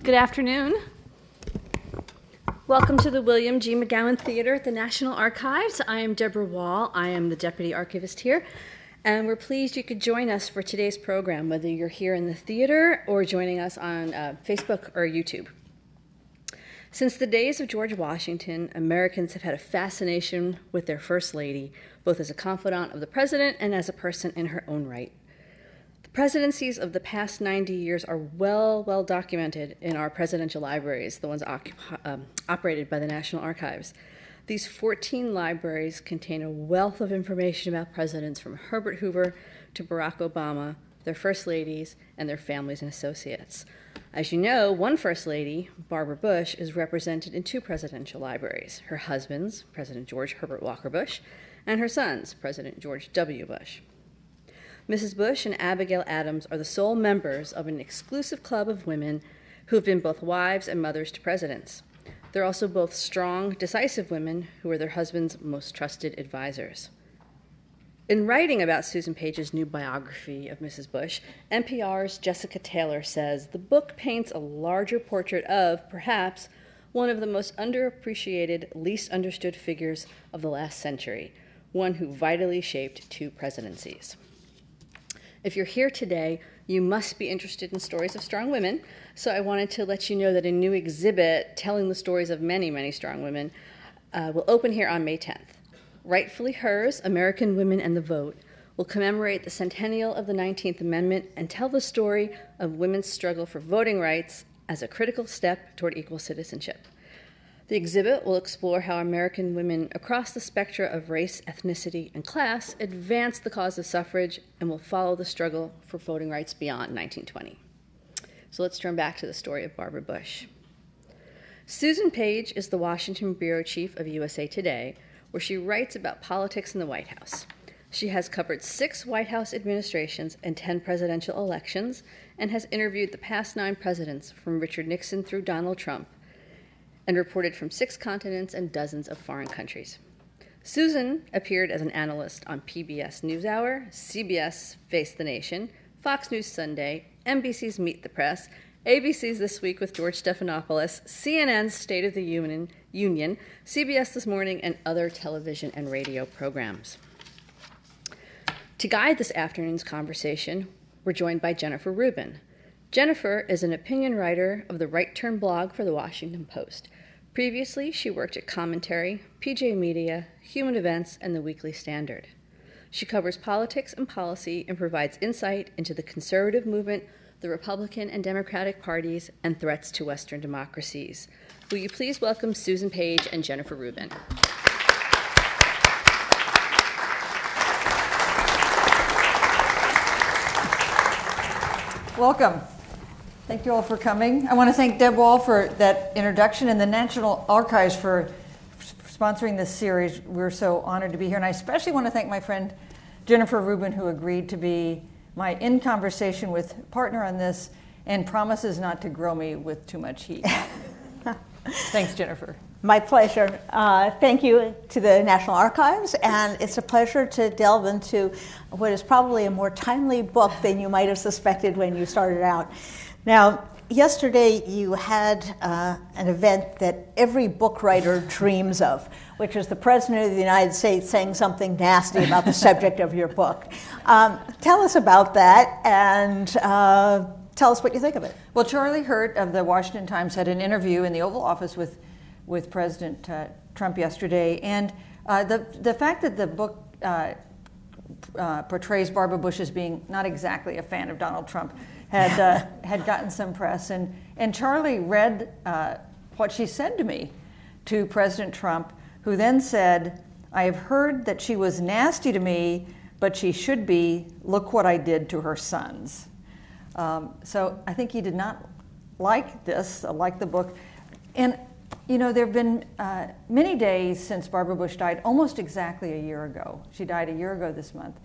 Good afternoon. Welcome to the William G. McGowan Theater at the National Archives. I am Deborah Wall. I am the Deputy Archivist here, and we're pleased you could join us for today's program, whether you're here in the theater or joining us on Facebook or YouTube. Since the days of George Washington, Americans have had a fascination with their First Lady, both as a confidant of the president and as a person in her own right. The presidencies of the past 90 years are well documented in our presidential libraries, the ones operated by the National Archives. These 14 libraries contain a wealth of information about presidents from Herbert Hoover to Barack Obama, their first ladies, and their families and associates. As you know, one First Lady, Barbara Bush, is represented in two presidential libraries, her husband's, President George Herbert Walker Bush, and her son's, President George W. Bush. Mrs. Bush and Abigail Adams are the sole members of an exclusive club of women who have been both wives and mothers to presidents. They're also both strong, decisive women who are their husbands' most trusted advisors. In writing about Susan Page's new biography of Mrs. Bush, NPR's Jessica Taylor says, the book paints a larger portrait of, perhaps, one of the most underappreciated, least understood figures of the last century, one who vitally shaped two presidencies. If you're here today, you must be interested in stories of strong women, so I wanted to let you know that a new exhibit telling the stories of many strong women will open here on May 10th. Rightfully Hers, American Women and the Vote, will commemorate the centennial of the 19th Amendment and tell the story of women's struggle for voting rights as a critical step toward equal citizenship. The exhibit will explore how American women across the spectra of race, ethnicity, and class advanced the cause of suffrage and will follow the struggle for voting rights beyond 1920. So let's turn back to the story of Barbara Bush. Susan Page is the Washington bureau chief of USA Today, where she writes about politics in the White House. She has covered 6 White House administrations and 10 presidential elections, and has interviewed the past 9 presidents from Richard Nixon through Donald Trump, and reported from 6 continents and dozens of foreign countries. Susan appeared as an analyst on PBS NewsHour, CBS Face the Nation, Fox News Sunday, NBC's Meet the Press, ABC's This Week with George Stephanopoulos, CNN's State of the Union, CBS This Morning, and other television and radio programs. To guide this afternoon's conversation, we're joined by Jennifer Rubin. Jennifer is an opinion writer of the Right Turn blog for the Washington Post. Previously, she worked at Commentary, PJ Media, Human Events, and the Weekly Standard. She covers politics and policy and provides insight into the conservative movement, the Republican and Democratic parties, and threats to Western democracies. Will you please welcome Susan Page and Jennifer Rubin? Welcome. Thank you all for coming. I want to thank Deb Wall for that introduction and the National Archives for sponsoring this series. We're so honored to be here. And I especially want to thank my friend Jennifer Rubin, who agreed to be my in-conversation with partner on this and promises not to grill me with too much heat. Thanks, Jennifer. My pleasure. Thank you to the National Archives, and it's a pleasure to delve into what is probably a more timely book than you might have suspected when you started out. Now, yesterday you had an event that every book writer dreams of, which is the President of the United States saying something nasty about the subject of your book. Tell us about that, and tell us what you think of it. Well, Charlie Hurt of the Washington Times had an interview in the Oval Office with President Trump yesterday, and the fact that the book portrays Barbara Bush as being not exactly a fan of Donald Trump had gotten some press, and Charlie read what she said to me to President Trump, who then said, "I have heard that she was nasty to me, but she should be. Look what I did to her sons." So I think he did not like this, like the book. And you know, there have been many days since Barbara Bush died, almost exactly a year ago. She died a year ago this month.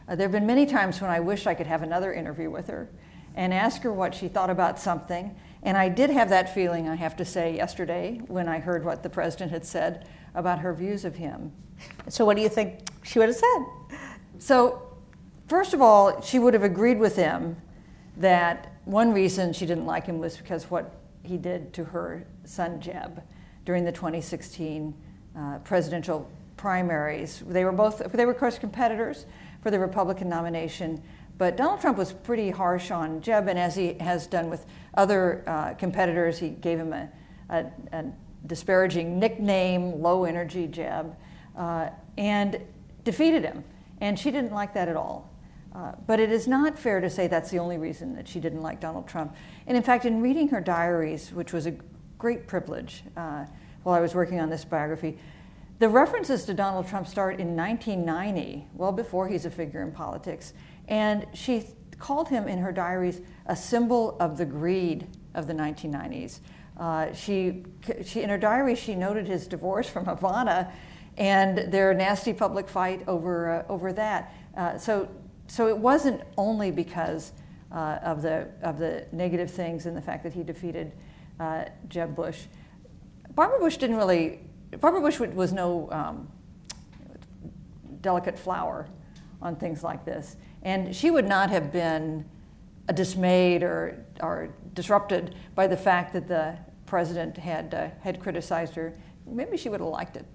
There have been many times when I wish I could have another interview with her and ask her what she thought about something. And I did have that feeling, I have to say, yesterday when I heard what the president had said about her views of him. So what do you think she would have said? So, first of all, she would have agreed with him that one reason she didn't like him was because what he did to her son Jeb during the 2016 presidential primaries. They were of course competitors for the Republican nomination, but Donald Trump was pretty harsh on Jeb, and as he has done with other competitors, he gave him a disparaging nickname, low energy Jeb, and defeated him. And she didn't like that at all. But it is not fair to say that's the only reason that she didn't like Donald Trump. And in fact, in reading her diaries, which was a great privilege while I was working on this biography, the references to Donald Trump start in 1990, well before he's a figure in politics. And she called him in her diaries a symbol of the greed of the 1990s. She in her diary, she noted his divorce from Ivana and their nasty public fight over that. So it wasn't only because of the negative things and the fact that he defeated Jeb Bush. Barbara Bush was no delicate flower on things like this, and she would not have been dismayed or disrupted by the fact that the president had criticized her. Maybe she would have liked it.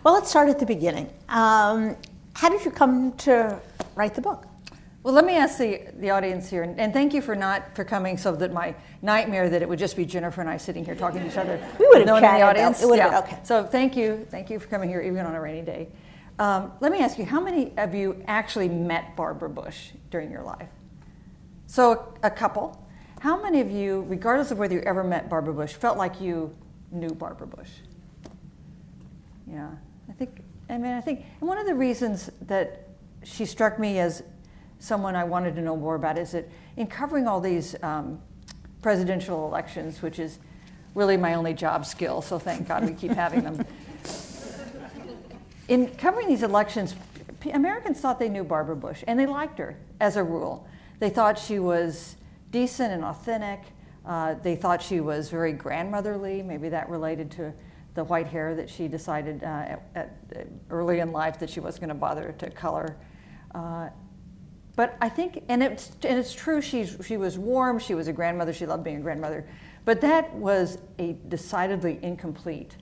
Well, let's start at the beginning. How did you come to write the book? Well, let me ask the audience here, and thank you for coming, so that my nightmare that it would just be Jennifer and I sitting here talking to each other. We would have no one in chatted, the audience. It would have been okay. So thank you for coming here even on a rainy day. Let me ask you, how many of you actually met Barbara Bush during your life? So a couple. How many of you, regardless of whether you ever met Barbara Bush, felt like you knew Barbara Bush? Yeah, I think, and one of the reasons that she struck me as someone I wanted to know more about is that in covering all these presidential elections, which is really my only job skill, so thank God we keep having them. In covering these elections, Americans thought they knew Barbara Bush, and they liked her as a rule. They thought she was decent and authentic. They thought she was very grandmotherly. Maybe that related to the white hair that she decided early in life that she wasn't going to bother to color. But I think, and it's true, she was warm, she was a grandmother, she loved being a grandmother, but that was a decidedly incomplete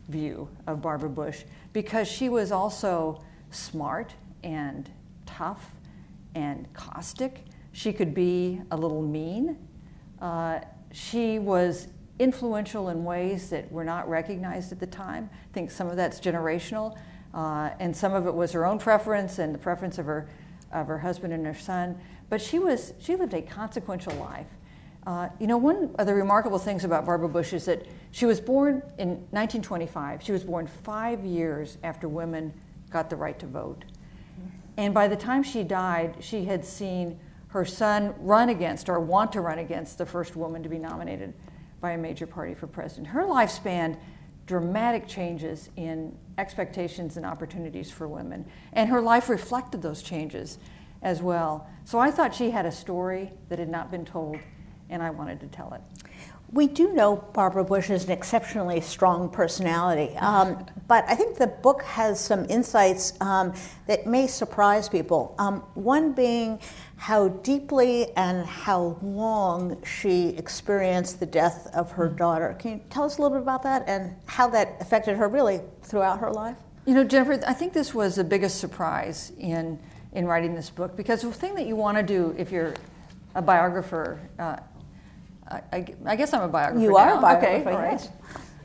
view of Barbara Bush, because she was also smart and tough and caustic. She could be a little mean. She was influential in ways that were not recognized at the time. I think some of that's generational, and some of it was her own preference and the preference of her husband and her son. But she lived a consequential life. One of the remarkable things about Barbara Bush is that she was born in 1925. She was born 5 years after women got the right to vote. And by the time she died, she had seen her son run against, or want to run against, the first woman to be nominated by a major party for president. Her life spanned dramatic changes in expectations and opportunities for women. And her life reflected those changes as well. So I thought she had a story that had not been told, and I wanted to tell it. We do know Barbara Bush is an exceptionally strong personality, but I think the book has some insights that may surprise people. One being how deeply and how long she experienced the death of her daughter. Can you tell us a little bit about that and how that affected her really throughout her life? Jennifer, I think this was the biggest surprise in writing this book, because the thing that you want to do if you're a biographer, I guess I'm a biographer. You now. are a biographer, okay, all right.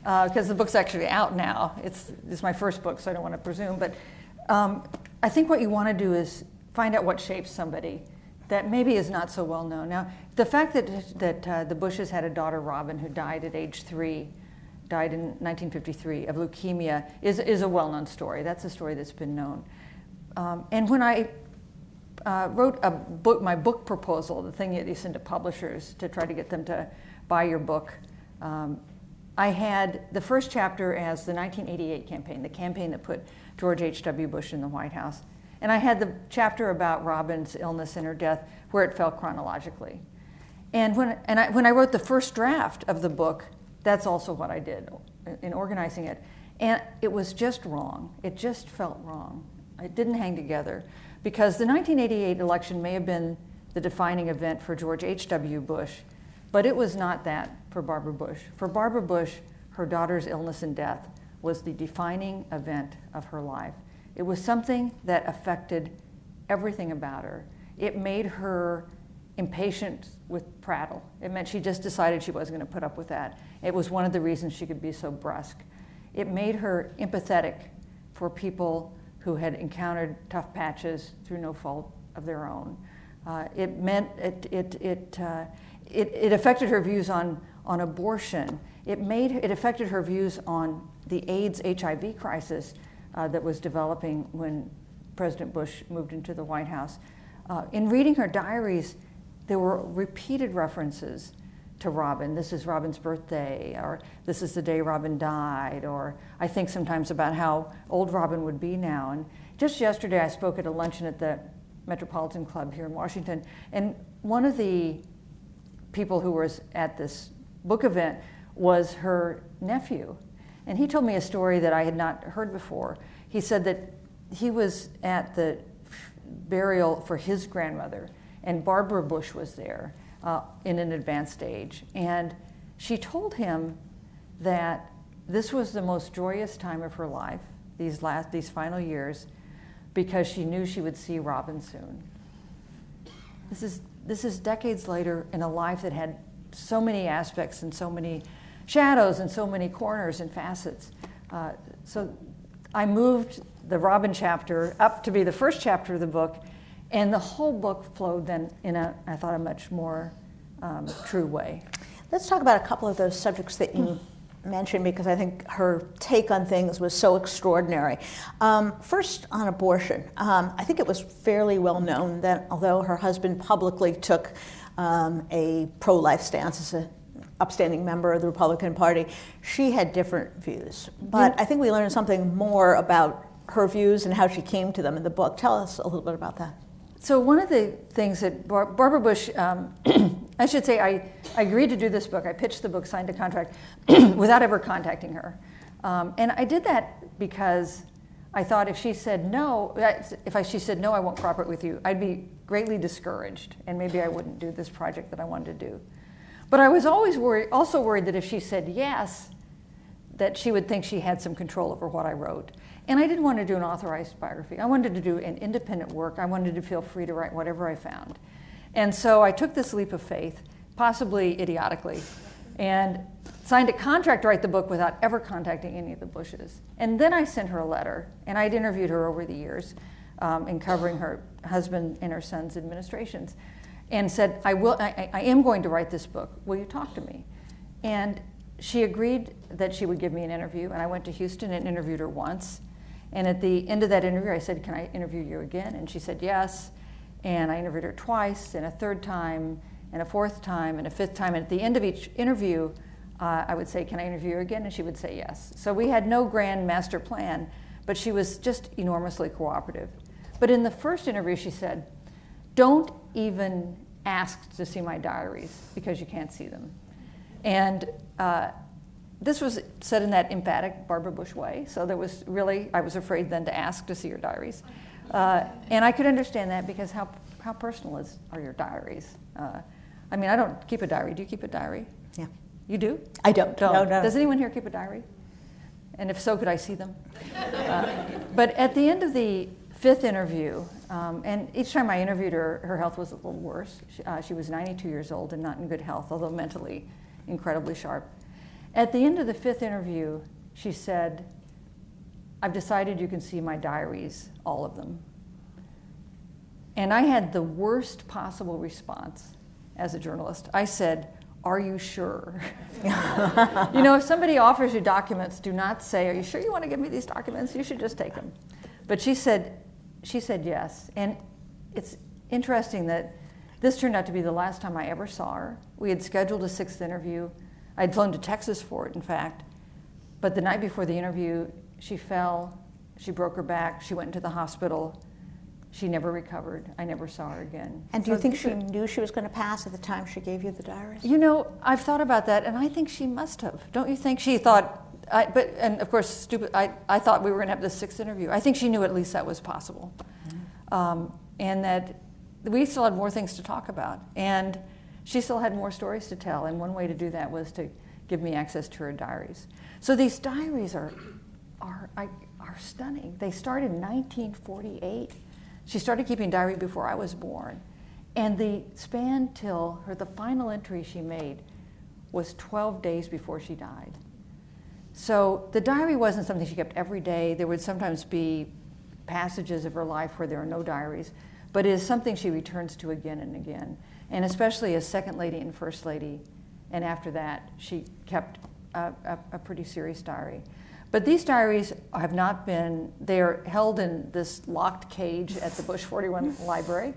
yes. Because the book's actually out now. It's my first book, so I don't want to presume. But I think what you want to do is find out what shapes somebody that maybe is not so well known. Now, the fact that the Bushes had a daughter, Rubin, who died at age 3, died in 1953 of leukemia, is a well-known story. That's a story that's been known. And when I wrote my book proposal, the thing that you send to publishers to try to get them to buy your book, I had the first chapter as the 1988 campaign, the campaign that put George H.W. Bush in the White House. And I had the chapter about Robin's illness and her death where it fell chronologically. And when I wrote the first draft of the book, that's also what I did in organizing it. And it was just wrong. It just felt wrong. It didn't hang together. Because the 1988 election may have been the defining event for George H.W. Bush, But it was not that for Barbara Bush. For Barbara Bush, her daughter's illness and death was the defining event of her life. It was something that affected everything about her. It made her impatient with prattle. It meant she just decided she wasn't going to put up with that. It was one of the reasons she could be so brusque. It made her empathetic for people who had encountered tough patches through no fault of their own. It meant it affected her views on abortion. It affected her views on the AIDS HIV crisis that was developing when President Bush moved into the White House. In reading her diaries, there were repeated references to Robin. This is Robin's birthday, or this is the day Robin died, or I think sometimes about how old Robin would be now. And just yesterday I spoke at a luncheon at the Metropolitan Club here in Washington, and one of the people who was at this book event was her nephew. And he told me a story that I had not heard before. He said that he was at the burial for his grandmother, and Barbara Bush was there in an advanced age. And she told him that this was the most joyous time of her life, these final years, because she knew she would see Robin soon. This is decades later in a life that had so many aspects and so many shadows and so many corners and facets. So I moved the Robin chapter up to be the first chapter of the book, and the whole book flowed then in I thought, a much more true way. Let's talk about a couple of those subjects that you mentioned, because I think her take on things was so extraordinary. First, on abortion. I think it was fairly well known that although her husband publicly took a pro-life stance as an upstanding member of the Republican Party, she had different views. But I think we learned something more about her views and how she came to them in the book. Tell us a little bit about that. So one of the things that Barbara Bush, I should say, I agreed to do this book. I pitched the book, signed a contract, without ever contacting her. And I did that because I thought if she said no, she said no, I won't cooperate with you, I'd be greatly discouraged, and maybe I wouldn't do this project that I wanted to do. But I was always also worried that if she said yes, that she would think she had some control over what I wrote. And I didn't want to do an authorized biography. I wanted to do an independent work. I wanted to feel free to write whatever I found. And so I took this leap of faith, possibly idiotically, and signed a contract to write the book without ever contacting any of the Bushes. And then I sent her a letter, and I'd interviewed her over the years in covering her husband and her son's administrations, and said, I am going to write this book. Will you talk to me? And she agreed that she would give me an interview, and I went to Houston and interviewed her once. And at the end of that interview, I said, can I interview you again? And she said yes. And I interviewed her twice, and a third time, and a fourth time, and a fifth time. And at the end of each interview, I would say, can I interview you again? And she would say yes. So we had no grand master plan, but she was just enormously cooperative. But in the first interview, she said, don't even ask to see my diaries because you can't see them. And this was said in that emphatic Barbara Bush way, so there was really, I was afraid then to ask to see your diaries. And I could understand that, because how personal are your diaries? I mean, I don't keep a diary. Do you keep a diary? Yeah. You do? I don't. No. Does anyone here keep a diary? And if so, could I see them? But at the end of the fifth interview, and each time I interviewed her, her health was a little worse. She was 92 years old and not in good health, although mentally incredibly sharp. At the end of the fifth interview, she said, I've decided you can see my diaries, all of them. And I had the worst possible response as a journalist. I said, are you sure? You know, if somebody offers you documents, do not say, are you sure you want to give me these documents? You should just take them. But she said yes. And it's interesting that this turned out to be the last time I ever saw her. We had scheduled a sixth interview. I'd flown to Texas for it, in fact. But the night before the interview, she fell, she broke her back, she went into the hospital. She never recovered. I never saw her again. And do you think she knew she was going to pass at the time she gave you the diaries? You know, I've thought about that, and I think she must have. Don't you think she thought, and of course, I thought we were going to have this sixth interview. I think she knew at least that was possible. Mm-hmm. And that we still had more things to talk about. And she still had more stories to tell, and one way to do that was to give me access to her diaries. So these diaries are stunning. They started in 1948. She started keeping diary before I was born. And the span till the final entry she made was 12 days before she died. So the diary wasn't something she kept every day. There would sometimes be passages of her life where there are no diaries, but it is something she returns to again and again. And especially as Second Lady and First Lady, and after that, she kept a pretty serious diary. But these diaries have not been, they're held in this locked cage at the Bush 41 Library.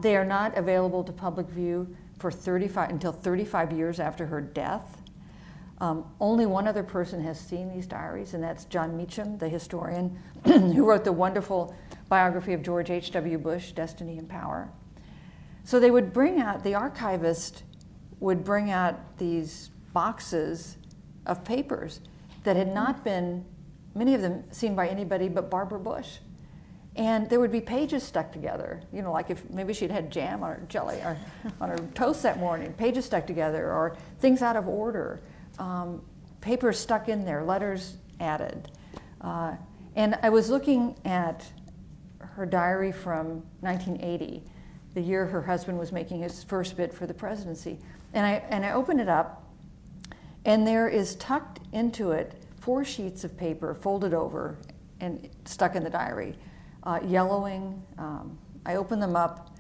They are not available to public view for until 35 years after her death. Only one other person has seen these diaries, and that's John Meacham, the historian, who wrote the wonderful biography of George H.W. Bush, Destiny and Power. So they would bring out, the archivist would bring out these boxes of papers that had not been, many of them seen by anybody but Barbara Bush. And there would be pages stuck together, you know, like if maybe she'd had jam on her jelly or on her toast that morning, pages stuck together, or things out of order, papers stuck in there, letters added. And I was looking at her diary from 1980, the year her husband was making his first bid for the presidency. And I opened it up, and there is tucked into it 4 sheets of paper folded over and stuck in the diary, yellowing. I opened them up,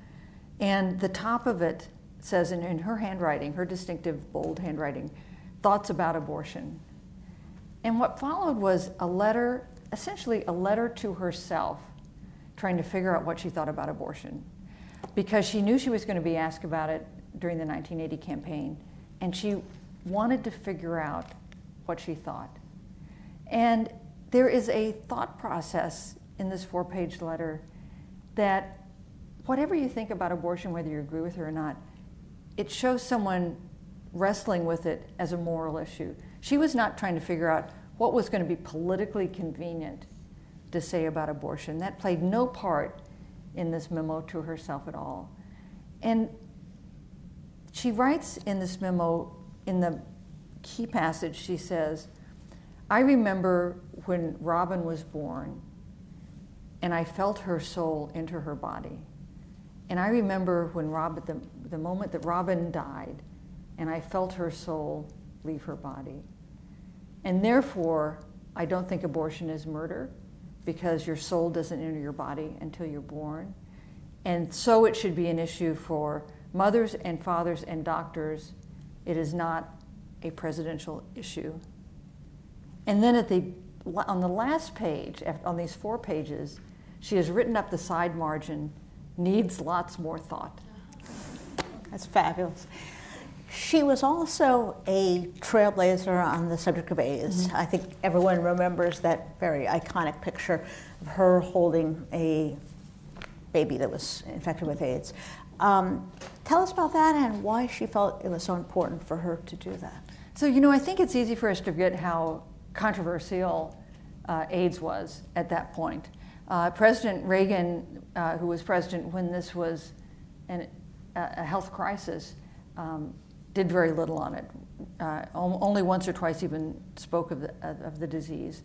and the top of it says in her handwriting, her distinctive bold handwriting, "Thoughts about abortion." And what followed was a letter, essentially a letter to herself, trying to figure out what she thought about abortion, because she knew she was going to be asked about it during the 1980 campaign, and she wanted to figure out what she thought. And there is a thought process in this 4-page letter that whatever you think about abortion, whether you agree with her or not, it shows someone wrestling with it as a moral issue. She was not trying to figure out what was going to be politically convenient to say about abortion. That played no part in this memo to herself at all. And she writes in this memo, in the key passage, she says, "I remember when Robin was born, and I felt her soul enter her body. And I remember when the moment that Robin died, and I felt her soul leave her body. And therefore, I don't think abortion is murder, because your soul doesn't enter your body until you're born. And so it should be an issue for mothers and fathers and doctors. It is not a presidential issue." And then on the last page, on these 4 pages, she has written up the side margin, "Needs lots more thought." That's fabulous. She was also a trailblazer on the subject of AIDS. I think everyone remembers that very iconic picture of her holding a baby that was infected with AIDS. Tell us about that and why she felt it was so important for her to do that. So, you know, I think it's easy for us to forget how controversial AIDS was at that point. President Reagan, who was president when this was a health crisis, did very little on it. Only once or twice even spoke of the disease.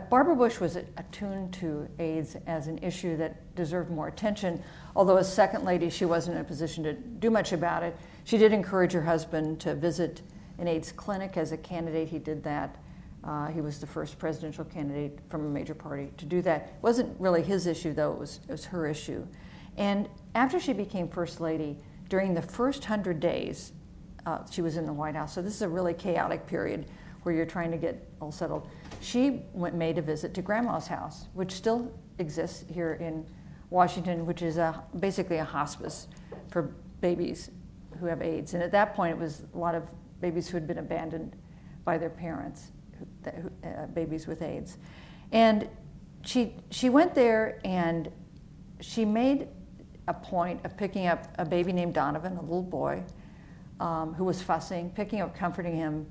Barbara Bush was attuned to AIDS as an issue that deserved more attention, although as Second Lady, she wasn't in a position to do much about it. She did encourage her husband to visit an AIDS clinic as a candidate. He did that. He was the first presidential candidate from a major party to do that. It wasn't really his issue, though. It was her issue. And after she became First Lady, during the first 100 days, she was in the White House. So this is a really chaotic period where you're trying to get all settled. She made a visit to Grandma's house, which still exists here in Washington, which is basically a hospice for babies who have AIDS. And at that point, it was a lot of babies who had been abandoned by their parents, babies with AIDS. And she went there, and she made a point of picking up a baby named Donovan, a little boy, who was fussing, picking up, comforting him.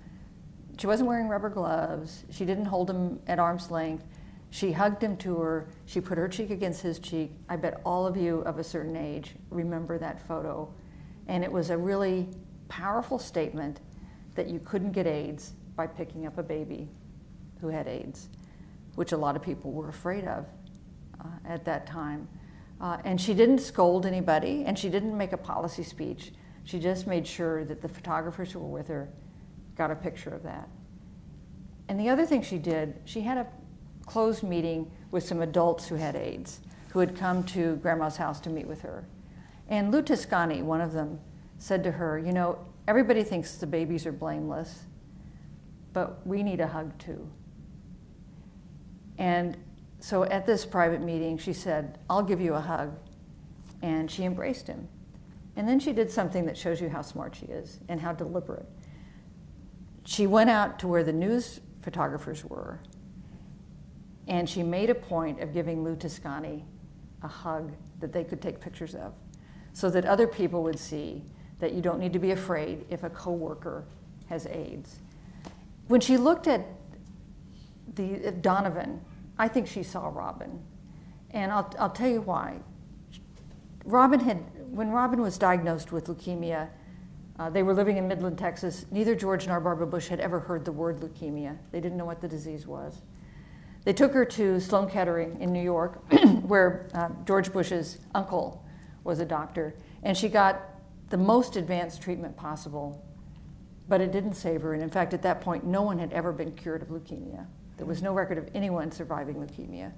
She wasn't wearing rubber gloves. She didn't hold him at arm's length. She hugged him to her. She put her cheek against his cheek. I bet all of you of a certain age remember that photo. And it was a really powerful statement that you couldn't get AIDS by picking up a baby who had AIDS, which a lot of people were afraid of at that time. And she didn't scold anybody, and she didn't make a policy speech. She just made sure that the photographers who were with her got a picture of that. And the other thing she did, she had a closed meeting with some adults who had AIDS, who had come to Grandma's house to meet with her. And Lou Toscani, one of them, said to her, you know, everybody thinks the babies are blameless, but we need a hug too. And so at this private meeting, she said, I'll give you a hug. And she embraced him. And then she did something that shows you how smart she is and how deliberate. She went out to where the news photographers were, and she made a point of giving Lou Toscani a hug that they could take pictures of, so that other people would see that you don't need to be afraid if a coworker has AIDS. When she looked at Donovan, I think she saw Rubin. And I'll tell you why. When Rubin was diagnosed with leukemia, they were living in Midland, Texas. Neither George nor Barbara Bush had ever heard the word leukemia. They didn't know what the disease was. They took her to Sloan Kettering in New York, where George Bush's uncle was a doctor, and she got the most advanced treatment possible, but it didn't save her. And in fact, at that point, no one had ever been cured of leukemia. There was no record of anyone surviving leukemia.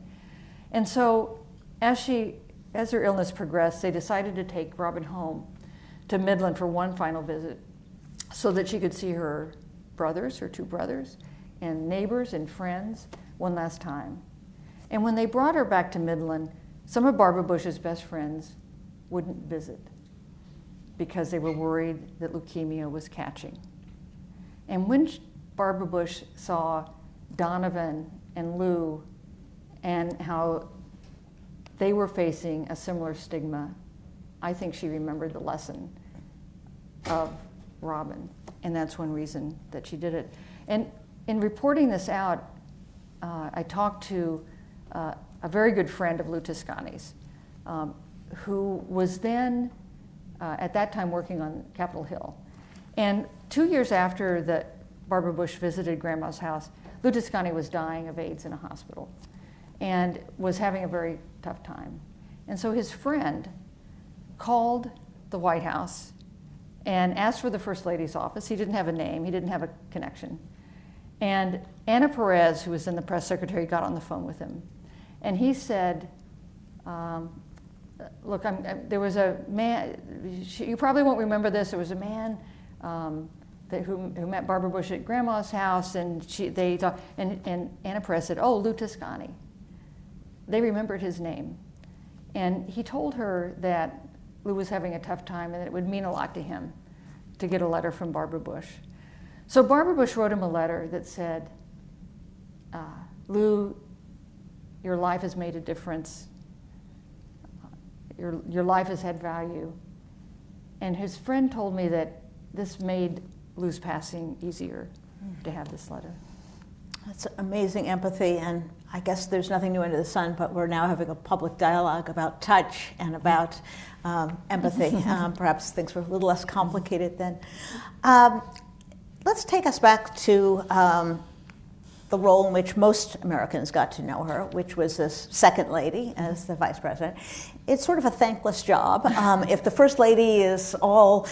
And so as her illness progressed, they decided to take Rubin home to Midland for one final visit so that she could see her brothers, her two brothers, and neighbors and friends one last time. And when they brought her back to Midland, some of Barbara Bush's best friends wouldn't visit because they were worried that leukemia was catching. And when Barbara Bush saw Donovan and Lou and how they were facing a similar stigma, I think she remembered the lesson of Rubin, and that's one reason that she did it. And in reporting this out, I talked to a very good friend of Lou Toscani's, who was then, at that time, working on Capitol Hill. And 2 years after that Barbara Bush visited Grandma's house, Lou Toscani was dying of AIDS in a hospital and was having a very tough time. And so his friend called the White House and asked for the First Lady's office. He didn't have a name, he didn't have a connection. And Anna Perez, who was then the press secretary, got on the phone with him. And he said, look, there was a man, you probably won't remember this, there was a man who met Barbara Bush at Grandma's house, and they talked, and Anna Perez said, oh, Lou Toscani. They remembered his name. And he told her that Lou was having a tough time and that it would mean a lot to him to get a letter from Barbara Bush. So Barbara Bush wrote him a letter that said, Lou, your life has made a difference. Your life has had value. And his friend told me that this made Lou's passing easier to have this letter. That's amazing empathy, and I guess there's nothing new under the sun, but we're now having a public dialogue about touch and about empathy. Perhaps things were a little less complicated then. Let's take us back to the role in which most Americans got to know her, which was as second lady, as the vice president. It's sort of a thankless job. If the first lady is all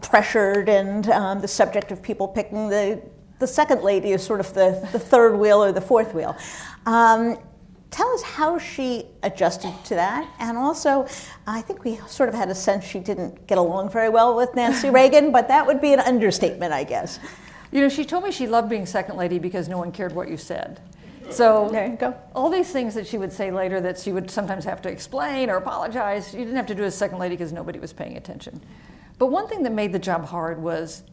pressured and the subject of people picking, the second lady is sort of the third wheel or the fourth wheel. Tell us how she adjusted to that. And also, I think we sort of had a sense she didn't get along very well with Nancy Reagan, but that would be an understatement, I guess. You know, she told me she loved being second lady because no one cared what you said. So there you go. All these things that she would say later that she would sometimes have to explain or apologize, you didn't have to do as second lady because nobody was paying attention. But one thing that made the job hard was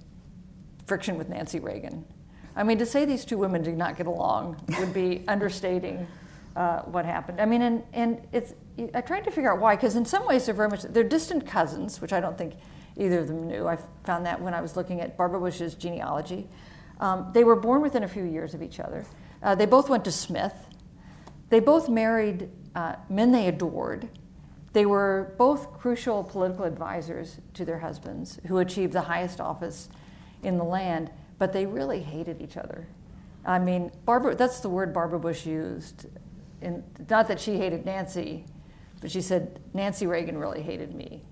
friction with Nancy Reagan. I mean, to say these two women did not get along would be understating what happened. I mean, and I tried to figure out why, because in some ways they're distant cousins, which I don't think either of them knew. I found that when I was looking at Barbara Bush's genealogy. They were born within a few years of each other. They both went to Smith. They both married men they adored. They were both crucial political advisors to their husbands who achieved the highest office in the land, but they really hated each other. I mean, that's the word Barbara Bush used. Not that she hated Nancy, but she said, Nancy Reagan really hated me.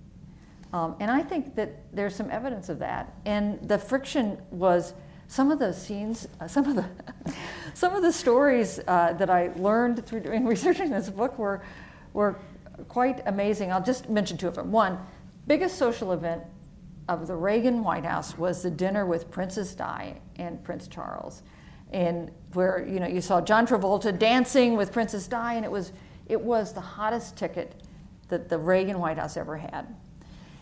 And I think that there's some evidence of that. And the friction was some of the scenes, some of the stories that I learned through doing researching this book were quite amazing. I'll just mention two of them. One, biggest social event of the Reagan White House was the dinner with Princess Di and Prince Charles, and where you saw John Travolta dancing with Princess Di, and it was the hottest ticket that the Reagan White House ever had.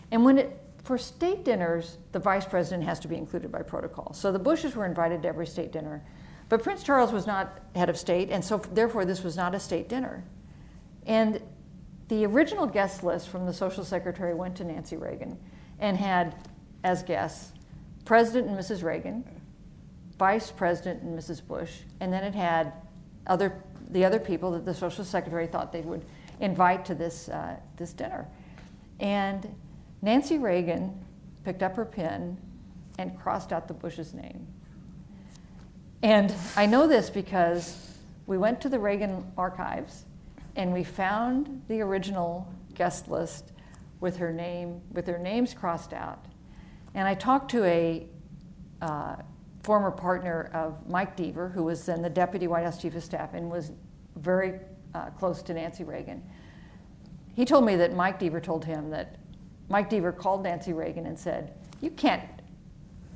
And for state dinners, the vice president has to be included by protocol. So the Bushes were invited to every state dinner, but Prince Charles was not head of state, and so therefore this was not a state dinner. And the original guest list from the social secretary went to Nancy Reagan and had as guests President and Mrs. Reagan, Vice President and Mrs. Bush, and then it had the other people that the social secretary thought they would invite to this dinner. And Nancy Reagan picked up her pen and crossed out the Bush's name. And I know this because we went to the Reagan archives and we found the original guest list with their names crossed out. And I talked to a former partner of Mike Deaver, who was then the Deputy White House Chief of Staff and was very close to Nancy Reagan. He told me that Mike Deaver told him that Mike Deaver called Nancy Reagan and said, "You can't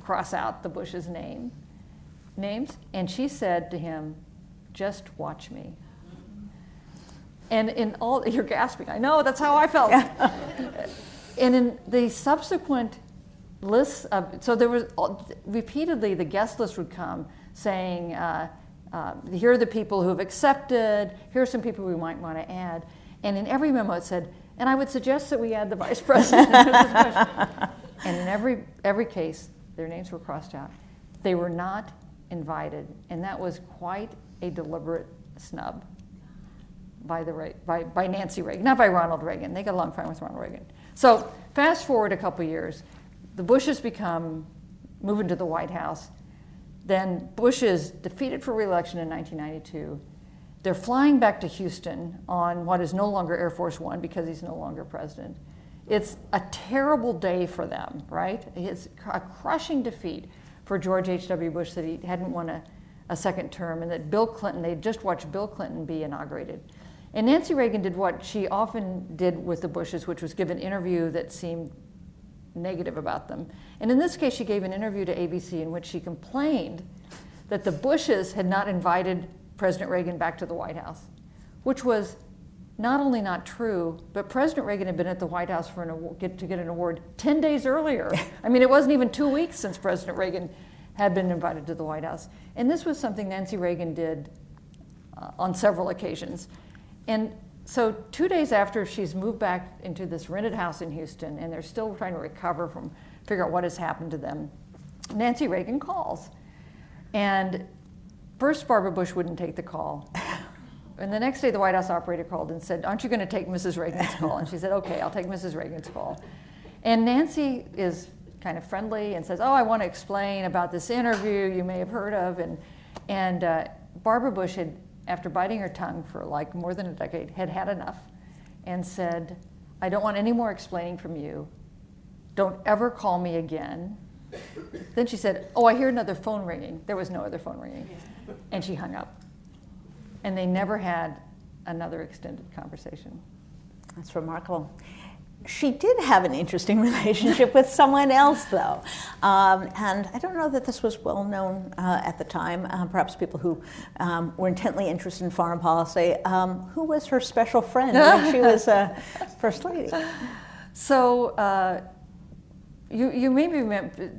cross out the Bush's names." And she said to him, "Just watch me." And in all, you're gasping, I know, that's how I felt. And in the subsequent lists so there was repeatedly the guest list would come saying, here are the people who have accepted, here are some people we might want to add. And in every memo it said, and I would suggest that we add the vice president. And in every case, their names were crossed out. They were not invited, and that was quite a deliberate snub by Nancy Reagan, not by Ronald Reagan. They got along fine with Ronald Reagan. So fast forward a couple years, the Bushes move into the White House. Then Bush is defeated for re-election in 1992. They're flying back to Houston on what is no longer Air Force One because he's no longer president. It's a terrible day for them, right? It's a crushing defeat for George H.W. Bush that he hadn't won a second term, and that Bill Clinton, they'd just watched Bill Clinton be inaugurated. And Nancy Reagan did what she often did with the Bushes, which was give an interview that seemed negative about them. And in this case, she gave an interview to ABC in which she complained that the Bushes had not invited President Reagan back to the White House, which was not only not true, but President Reagan had been at the White House to get an award 10 days earlier. I mean, it wasn't even 2 weeks since President Reagan had been invited to the White House. And this was something Nancy Reagan did on several occasions. And so 2 days after she's moved back into this rented house in Houston, and they're still trying to figure out what has happened to them, Nancy Reagan calls. And first, Barbara Bush wouldn't take the call. And the next day, the White House operator called and said, "Aren't you going to take Mrs. Reagan's call?" And she said, "Okay, I'll take Mrs. Reagan's call." And Nancy is kind of friendly and says, "Oh, I want to explain about this interview you may have heard of." And Barbara Bush had, after biting her tongue for like more than a decade, had had enough and said, "I don't want any more explaining from you. Don't ever call me again." Then she said, "Oh, I hear another phone ringing." There was no other phone ringing. And she hung up. And they never had another extended conversation. That's remarkable. She did have an interesting relationship with someone else, though. And I don't know that this was well known at the time. Perhaps people who were intently interested in foreign policy. Who was her special friend when she was First Lady? So you maybe remember,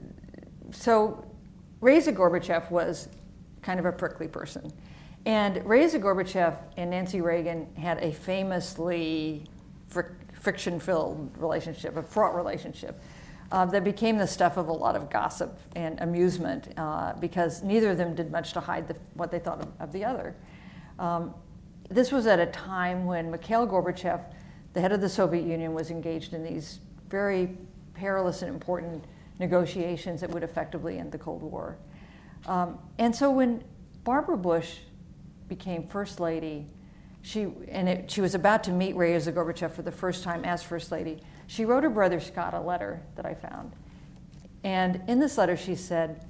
so Reza Gorbachev was kind of a prickly person. And Reza Gorbachev and Nancy Reagan had a famously friction-filled relationship, a fraught relationship, that became the stuff of a lot of gossip and amusement because neither of them did much to hide what they thought of the other. This was at a time when Mikhail Gorbachev the head of the Soviet Union, was engaged in these very perilous and important negotiations that would effectively end the Cold War. And so when Barbara Bush became First Lady, she was about to meet Reza Gorbachev for the first time as First Lady. She wrote her brother Scott a letter that I found. And in this letter she said,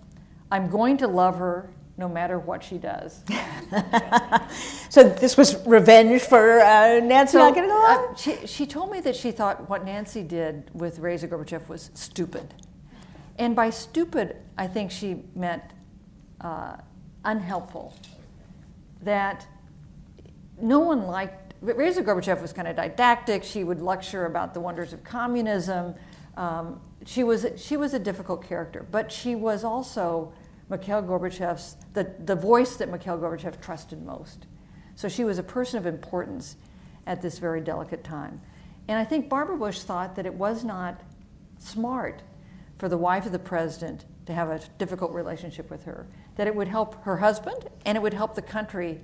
"I'm going to love her no matter what she does." So this was revenge for Nancy not getting along? She told me that she thought what Nancy did with Reza Gorbachev was stupid. And by stupid, I think she meant unhelpful. That no one liked, Reza Gorbachev was kind of didactic. She would lecture about the wonders of communism. She was a difficult character, but she was also Mikhail Gorbachev's, the voice that Mikhail Gorbachev trusted most. So she was a person of importance at this very delicate time. And I think Barbara Bush thought that it was not smart for the wife of the president to have a difficult relationship with her, that it would help her husband and it would help the country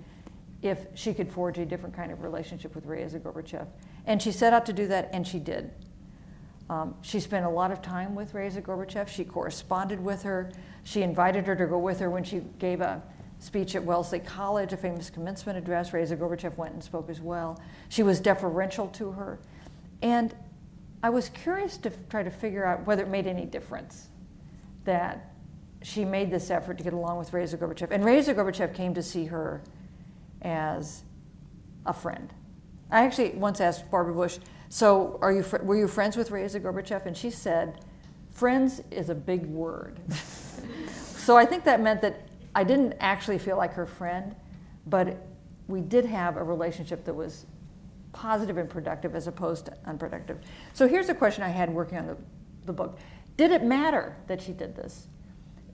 if she could forge a different kind of relationship with Reza Gorbachev. And she set out to do that, and she did. She spent a lot of time with Reza Gorbachev. She corresponded with her. She invited her to go with her when she gave a speech at Wellesley College, a famous commencement address. Reza Gorbachev went and spoke as well. She was deferential to her. And I was curious to try to figure out whether it made any difference that she made this effort to get along with Reza Gorbachev. And Reza Gorbachev came to see her as a friend. I actually once asked Barbara Bush, so were you friends with Reza Gorbachev? And she said, friends is a big word. So I think that meant that I didn't actually feel like her friend, but we did have a relationship that was positive and productive as opposed to unproductive. So here's a question I had working on the book. Did it matter that she did this?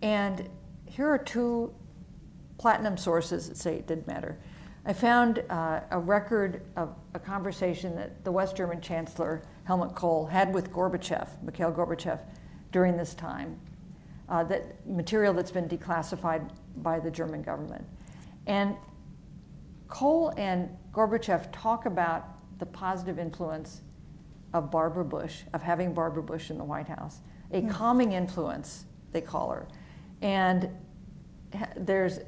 And here are two platinum sources that say it did matter. I found a record of a conversation that the West German Chancellor Helmut Kohl had with Gorbachev, Mikhail Gorbachev, during this time, that material that's been declassified by the German government. And Kohl and Gorbachev talk about the positive influence of Barbara Bush, of having Barbara Bush in the White House, a calming influence, they call her. And there's